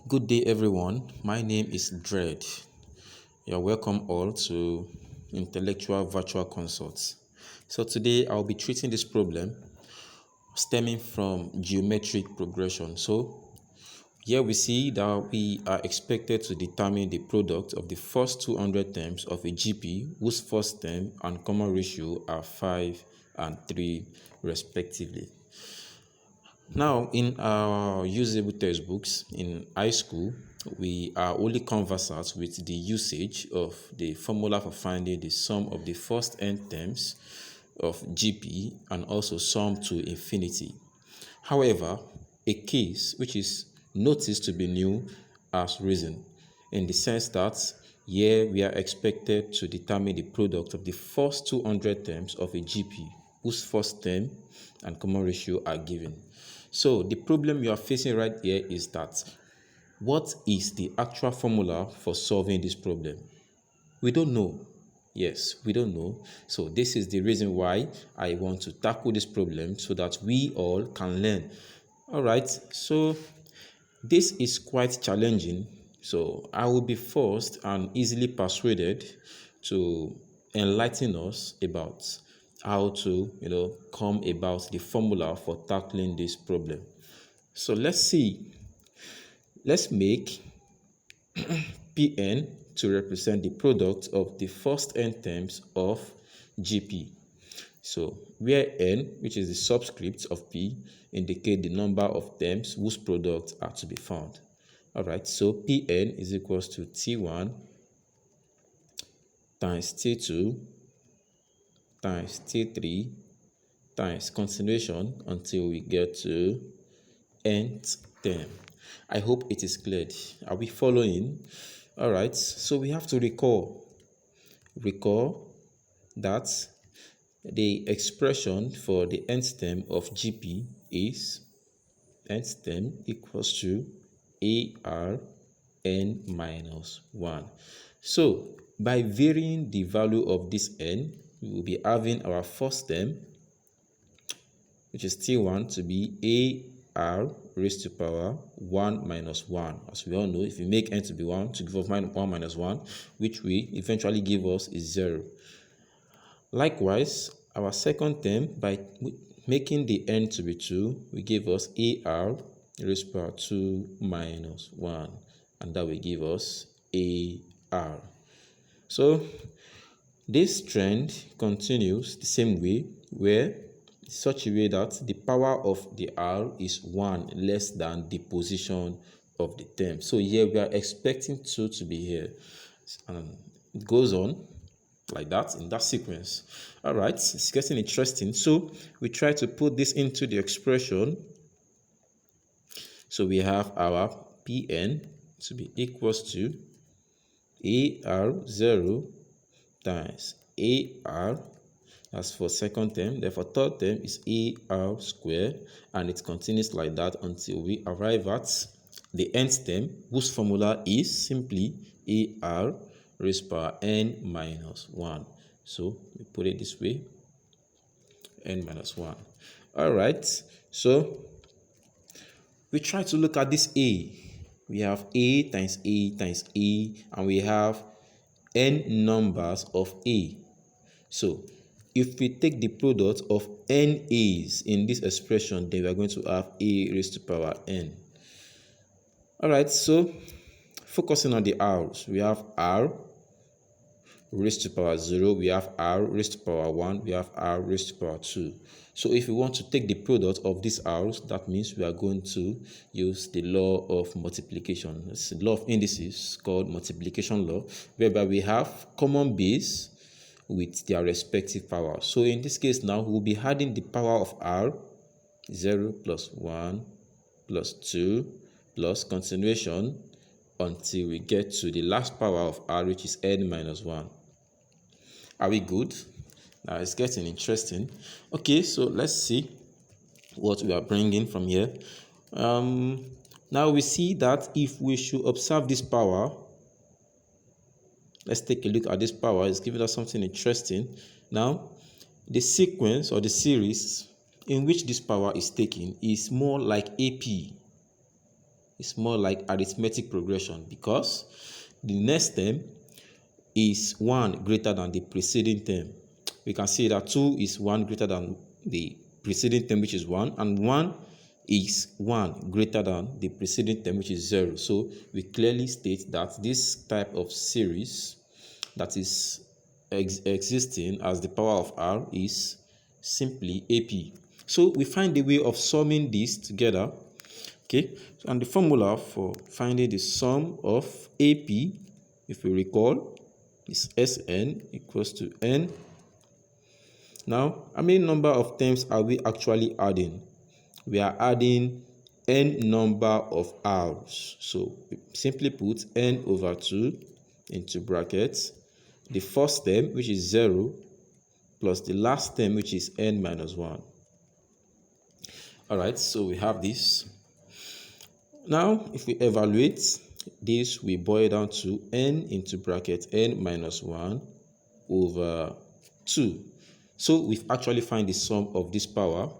Good day, everyone. My name is Dread. You're welcome all to Intellectual Virtual Consults. So, today I'll be treating this problem stemming from geometric progression. So, here we see that we are expected to determine the product of the first 200 terms of a GP whose first term and common ratio are 5 and 3 respectively. Now, in our usable textbooks in high school, we are only conversant with the usage of the formula for finding the sum of the first n terms of GP and also sum to infinity. However, a case which is noticed to be new has risen in the sense that here we are expected to determine the product of the first 200 terms of a GP whose first term and common ratio are given. So the problem you are facing right here is that what is the actual formula for solving this problem? We don't know. Yes, we don't know. So this is the reason why I want to tackle this problem so that we all can learn. All right, so this is quite challenging. So I will be forced and easily persuaded to enlighten us about how to, come about the formula for tackling this problem. So let's see. Let's make Pn to represent the product of the first n terms of Gp. So where n, which is the subscript of P, indicate the number of terms whose products are to be found. All right, so Pn is equals to T1 times T2 times T3 times continuation until we get to nth term. I hope it is clear. Are we following? All right, so we have to recall that the expression for the nth term of Gp is nth term equals to AR n minus 1. So by varying the value of this n, we will be having our first term, which is T1, to be AR raised to power 1 minus 1. As we all know, if you make n to be 1, to give us 1 minus 1, which will eventually give us is 0. Likewise, our second term, by making the n to be 2, will give us AR raised to power 2 minus 1, and that will give us AR. So this trend continues the same way, where such a way that the power of the R is 1 less than the position of the term. So here we are expecting 2 to be here, and it goes on like that in that sequence. All right, it's getting interesting. So we try to put this into the expression. So we have our Pn to be equals to AR0 times AR. As for second term, therefore third term is AR squared, and it continues like that until we arrive at the nth term, whose formula is simply AR raised to power n minus 1. So we put it this way, n minus 1. All right, so we try to look at this A. We have A times A times A, and we have n numbers of A. So if we take the product of n a's in this expression, then we are going to have a raised to power n. All right, so focusing on the r's, we have r raised to power 0, we have r raised to power 1, we have r raised to power 2. So if we want to take the product of these r's, that means we are going to use the law of multiplication. It's the law of indices called multiplication law, whereby we have common base with their respective power. So in this case now, we'll be adding the power of r, 0 plus 1 plus 2 plus continuation until we get to the last power of r, which is n minus 1. Are we good? Now it's getting interesting. Okay, so let's see what we are bringing from here. Now we see that if we should observe this power, let's take a look at this power. It's giving us something interesting. Now, the sequence or the series in which this power is taken is more like AP. It's more like arithmetic progression because the next term is 1 greater than the preceding term. We can see that 2 is 1 greater than the preceding term, which is 1, and 1 is 1 greater than the preceding term, which is 0. So we clearly state that this type of series that is existing as the power of R is simply AP. So we find a way of summing these together. Okay, and the formula for finding the sum of AP, if we recall, is Sn equals to n. Now, how many number of terms are we actually adding? We are adding n number of R's. So simply put n over 2 into brackets, the first term, which is 0, plus the last term, which is n minus 1. All right, so we have this. Now, if we evaluate this, we boil down to n into bracket n minus 1 over 2. So we've actually find the sum of this power,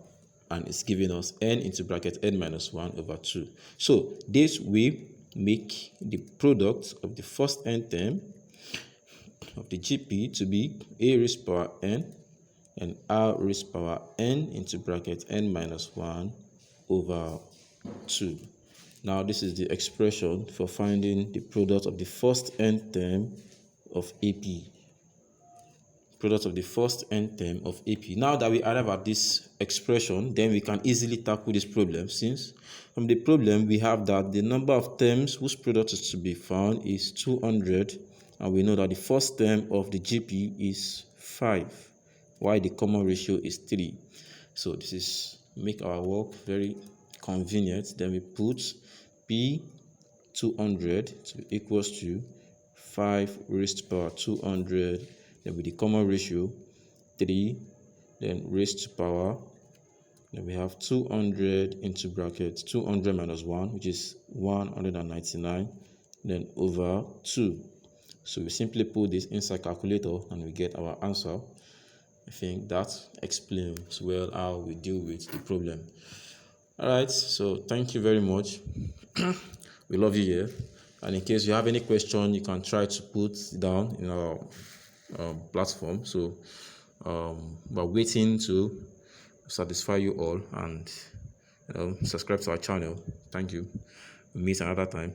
and it's giving us n into bracket n minus 1 over 2. So this will make the product of the first n term of the GP to be a raised power n and r raised power n into bracket n minus 1 over 2. Now this is the expression for finding the product of the first n term of AP. Product of the first n term of AP. Now that we arrive at this expression, then we can easily tackle this problem, since from the problem we have that the number of terms whose product is to be found is 200, and we know that the first term of the GP is 5, while the common ratio is 3. So this is make our work very convenient. Then we put P 200 to equals to 5 raised power 200, then with the common ratio 3, then raised to power, then we have 200 into bracket 200 minus 1, which is 199, then over 2. So we simply put this inside calculator and we get our answer. I think that explains well how we deal with the problem. All right, so thank you very much. We love you here, and in case you have any question, you can try to put down in our platform. So we're waiting to satisfy you all, and subscribe to our channel. Thank you. We'll meet another time.